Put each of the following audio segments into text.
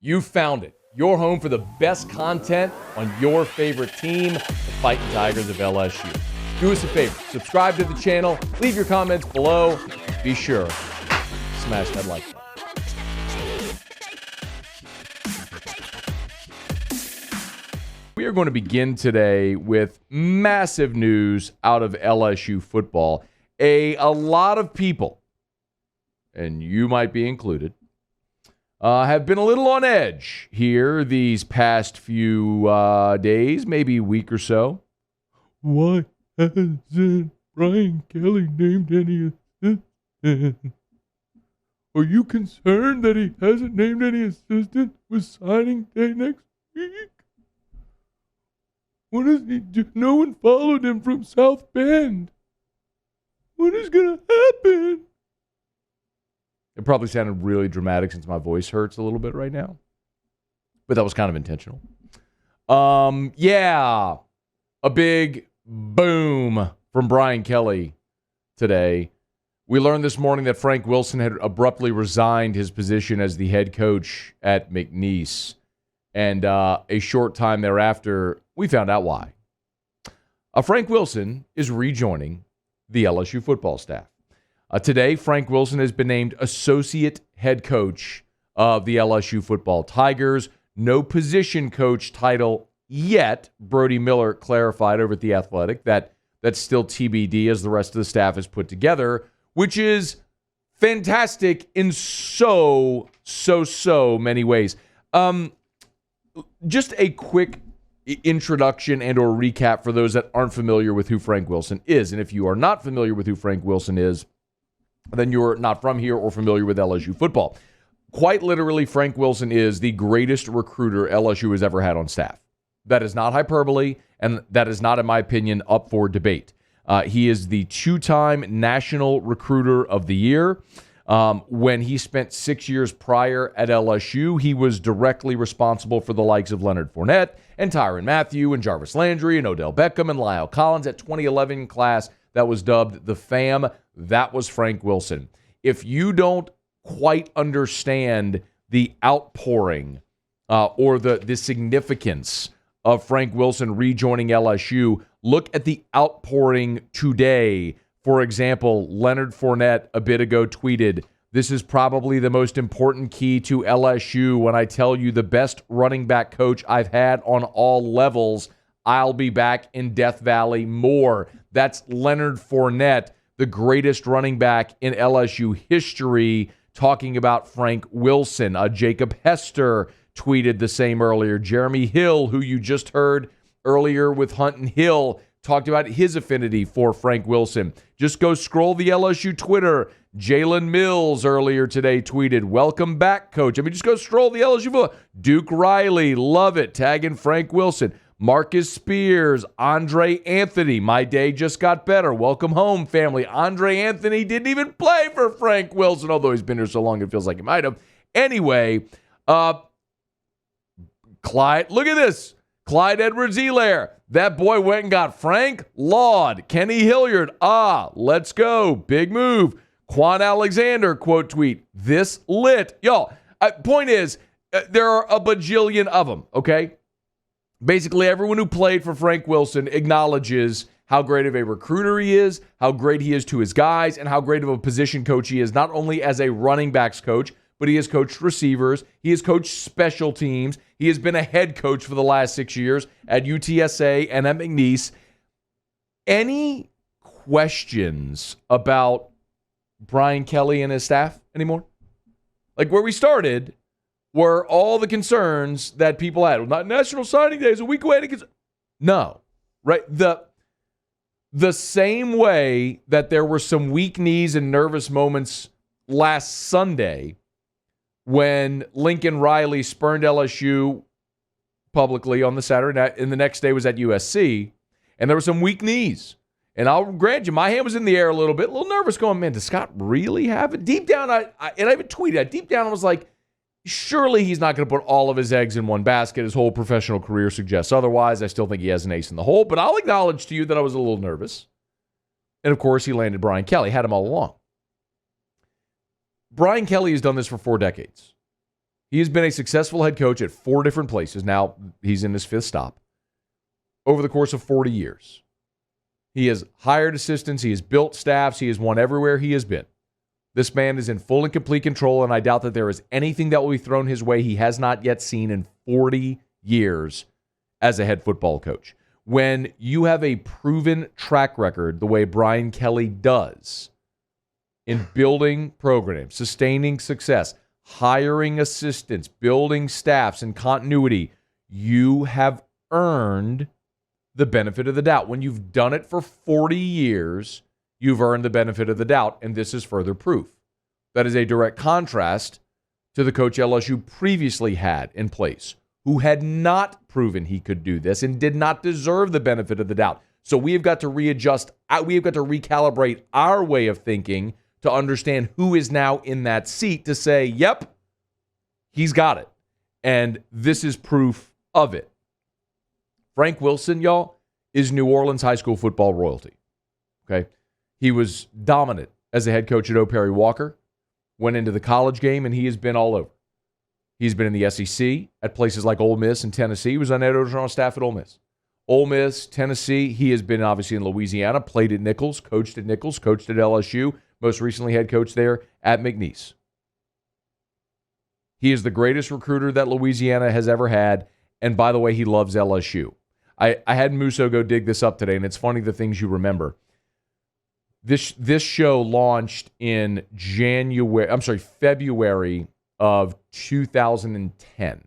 You found it. Your home for the best content on your favorite team, the Fighting Tigers of LSU. Do us a favor. Subscribe to the channel. Leave your comments below. Be sure to smash that like button. We are going to begin today with massive news out of LSU football. A lot of people, and you might be included, have been a little on edge here these past few days, maybe a week or so. Why hasn't Brian Kelly named any assistant? Are you concerned that he hasn't named any assistant with signing day next week? What does he do? No one followed him from South Bend. What is going to happen? It probably sounded really dramatic since my voice hurts a little bit right now. But that was kind of intentional. A big boom from Brian Kelly today. We learned this morning that Frank Wilson had abruptly resigned his position as the head coach at McNeese. And a short time thereafter, we found out why. Frank Wilson is rejoining the LSU football staff. Today, Frank Wilson has been named associate head coach of the LSU football Tigers. No position coach title yet. Brody Miller clarified over at The Athletic that that's still TBD as the rest of the staff is put together, which is fantastic in so many ways. Just a quick introduction and or recap for those that aren't familiar with who Frank Wilson is. And if you are not familiar with who Frank Wilson is, then you're not from here or familiar with LSU football. Quite literally, Frank Wilson is the greatest recruiter LSU has ever had on staff. That is not hyperbole, and that is not, in my opinion, up for debate. He is the two-time National Recruiter of the Year. When he spent 6 years prior at LSU, he was directly responsible for the likes of Leonard Fournette and Tyrann Mathieu and Jarvis Landry and Odell Beckham and Lyle Collins. That 2011 class that was dubbed the FAM. That was Frank Wilson. If you don't quite understand the outpouring or the significance of Frank Wilson rejoining LSU, look at the outpouring today. For example, Leonard Fournette a bit ago tweeted, "This is probably the most important key to LSU. When I tell you the best running back coach I've had on all levels, I'll be back in Death Valley more." That's Leonard Fournette, the greatest running back in LSU history, talking about Frank Wilson. Jacob Hester tweeted the same earlier. Jeremy Hill, who you just heard earlier with Hunt and Hill, talked about his affinity for Frank Wilson. Just go scroll the LSU Twitter. Jalen Mills earlier today tweeted, "Welcome back, coach." I mean, just go scroll the LSU. Duke Riley, love it, tagging Frank Wilson. Marcus Spears, Andre Anthony, "My day just got better. Welcome home, family." Andre Anthony didn't even play for Frank Wilson, although he's been here so long it feels like he might have. Anyway, Clyde, look at this. Clyde Edwards-Helaire. That boy went and got Frank Laud. Kenny Hilliard. Let's go. Big move. Quan Alexander, quote tweet, "This lit." Y'all, point is, there are a bajillion of them, okay? Basically, everyone who played for Frank Wilson acknowledges how great of a recruiter he is, how great he is to his guys, and how great of a position coach he is, not only as a running backs coach, but he has coached receivers. He has coached special teams. He has been a head coach for the last 6 years at UTSA and at McNeese. Any questions about Brian Kelly and his staff anymore? Like where we started were all the concerns that people had. Well, not National Signing Day is a week away. No, right? The same way that there were some weak knees and nervous moments last Sunday when Lincoln Riley spurned LSU publicly on the Saturday night, and the next day was at USC, and there were some weak knees. And I'll grant you, my hand was in the air a little bit, a little nervous going, man, does Scott really have it? Deep down, I even tweeted, deep down I was like, surely he's not going to put all of his eggs in one basket. His whole professional career suggests otherwise. I still think he has an ace in the hole, but I'll acknowledge to you that I was a little nervous. And of course, he landed Brian Kelly, had him all along. Brian Kelly has done this for 4 decades. He has been a successful head coach at 4 different places. Now, he's in his 5th stop. Over the course of 40 years. He has hired assistants. He has built staffs. He has won everywhere he has been. This man is in full and complete control, and I doubt that there is anything that will be thrown his way he has not yet seen in 40 years as a head football coach. When you have a proven track record the way Brian Kelly does in building programs, sustaining success, hiring assistants, building staffs, and continuity, you have earned the benefit of the doubt. When you've done it for 40 years, you've earned the benefit of the doubt, and this is further proof. That is a direct contrast to the coach LSU previously had in place, who had not proven he could do this and did not deserve the benefit of the doubt. So we have got to readjust, we have got to recalibrate our way of thinking to understand who is now in that seat to say, yep, he's got it. And this is proof of it. Frank Wilson, y'all, is New Orleans high school football royalty. Okay? He was dominant as a head coach at O'Perry Walker, went into the college game, and he has been all over. He's been in the SEC at places like Ole Miss and Tennessee. He was on Ed Orgeron's staff at Ole Miss. Ole Miss, Tennessee, he has been obviously in Louisiana, played at Nichols, coached at LSU, most recently head coach there at McNeese. He is the greatest recruiter that Louisiana has ever had, and by the way, he loves LSU. I had Musso go dig this up today, and it's funny the things you remember. This show launched in February of 2010.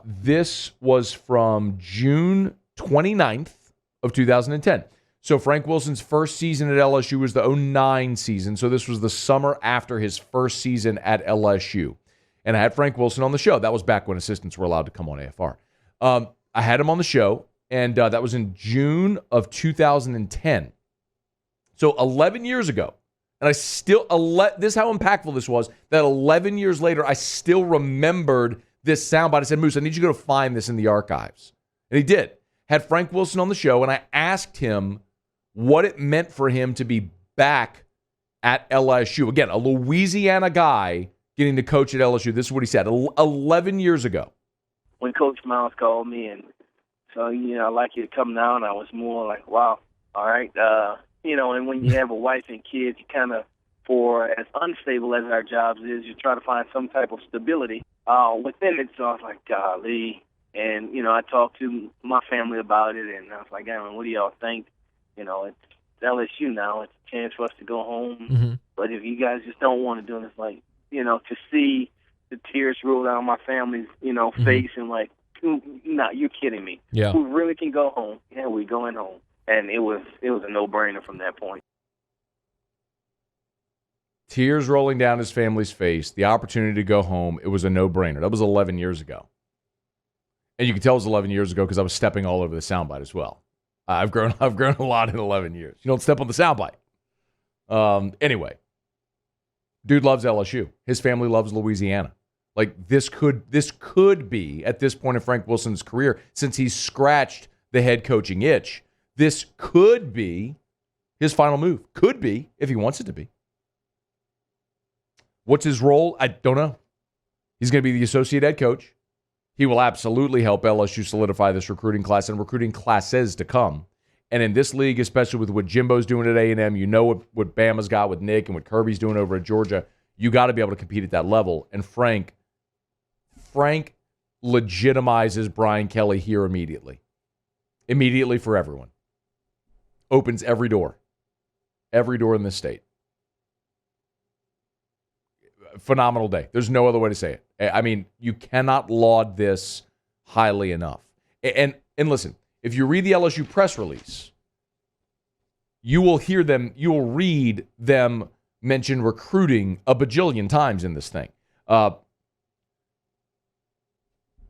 This was from June 29th of 2010. So Frank Wilson's first season at LSU was the 2009 season. So this was the summer after his first season at LSU. And I had Frank Wilson on the show. That was back when assistants were allowed to come on AFR. I had him on the show, and that was in June of 2010. So 11 years ago. And I still, this is how impactful this was, that 11 years later, I still remembered this soundbite. I said, Moose, I need you to go find this in the archives. And he did. Had Frank Wilson on the show, and I asked him what it meant for him to be back at LSU. Again, a Louisiana guy getting to coach at LSU. This is what he said 11 years ago. When Coach Miles called me, and so, I'd like you to come down, I was more like, wow, all right. And when you have a wife and kids, you kind of, for as unstable as our jobs is, you try to find some type of stability within it. So I was like, golly. And, I talked to my family about it, and I was like, what do y'all think? It's LSU now. It's a chance for us to go home. Mm-hmm. But if you guys just don't want to do it, it's like, to see the tears roll down my family's, mm-hmm. face, and like, no, you're kidding me. Yeah. We really can go home. Yeah, we're going home. And it was a no-brainer from that point. Tears rolling down his family's face, the opportunity to go home, it was a no-brainer. That was 11 years ago. And you can tell it was 11 years ago because I was stepping all over the soundbite as well. I've grown a lot in 11 years. You don't step on the soundbite. Anyway, dude loves LSU. His family loves Louisiana. Like, this could be, at this point in Frank Wilson's career, since he's scratched the head coaching itch, this could be his final move. Could be, if he wants it to be. What's his role? I don't know. He's going to be the associate head coach. He will absolutely help LSU solidify this recruiting class and recruiting classes to come. And in this league, especially with what Jimbo's doing at A&M, what Bama's got with Nick and what Kirby's doing over at Georgia, you got to be able to compete at that level. And Frank legitimizes Brian Kelly here immediately. Immediately for everyone. Opens every door in this state. Phenomenal day. There's no other way to say it. I mean, you cannot laud this highly enough. And listen, if you read the LSU press release, you will read them mention recruiting a bajillion times in this thing.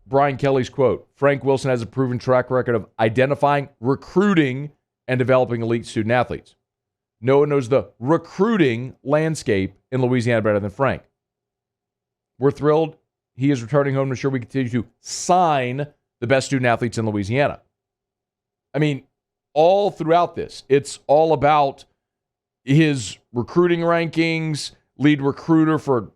Brian Kelly's quote, Frank Wilson has a proven track record of identifying, recruiting, and developing elite student athletes. No one knows the recruiting landscape in Louisiana better than Frank. We're thrilled he is returning home to ensure we continue to sign the best student athletes in Louisiana. I mean, all throughout this, it's all about his recruiting rankings, lead recruiter for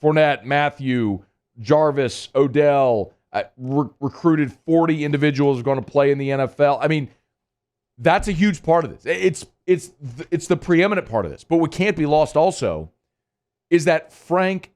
Fournette, Matthew, Jarvis, Odell, recruited 40 individuals who are going to play in the NFL. I mean, that's a huge part of this. It's the preeminent part of this. But what can't be lost also is that Frank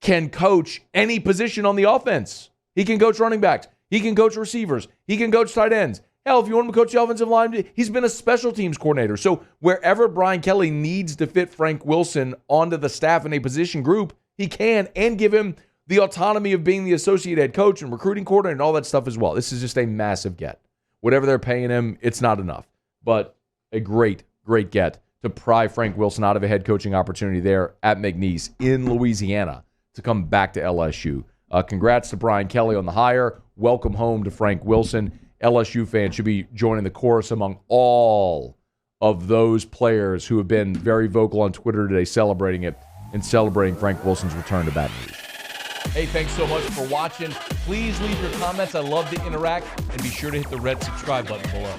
can coach any position on the offense. He can coach running backs. He can coach receivers. He can coach tight ends. Hell, if you want him to coach the offensive line, he's been a special teams coordinator. So wherever Brian Kelly needs to fit Frank Wilson onto the staff in a position group, he can, and give him the autonomy of being the associate head coach and recruiting coordinator and all that stuff as well. This is just a massive get. Whatever they're paying him, it's not enough. But a great, great get to pry Frank Wilson out of a head coaching opportunity there at McNeese in Louisiana to come back to LSU. Congrats to Brian Kelly on the hire. Welcome home to Frank Wilson. LSU fans should be joining the chorus among all of those players who have been very vocal on Twitter today celebrating it and celebrating Frank Wilson's return to Baton Rouge. Hey, thanks so much for watching. Please leave your comments. I love to interact. And be sure to hit the red subscribe button below.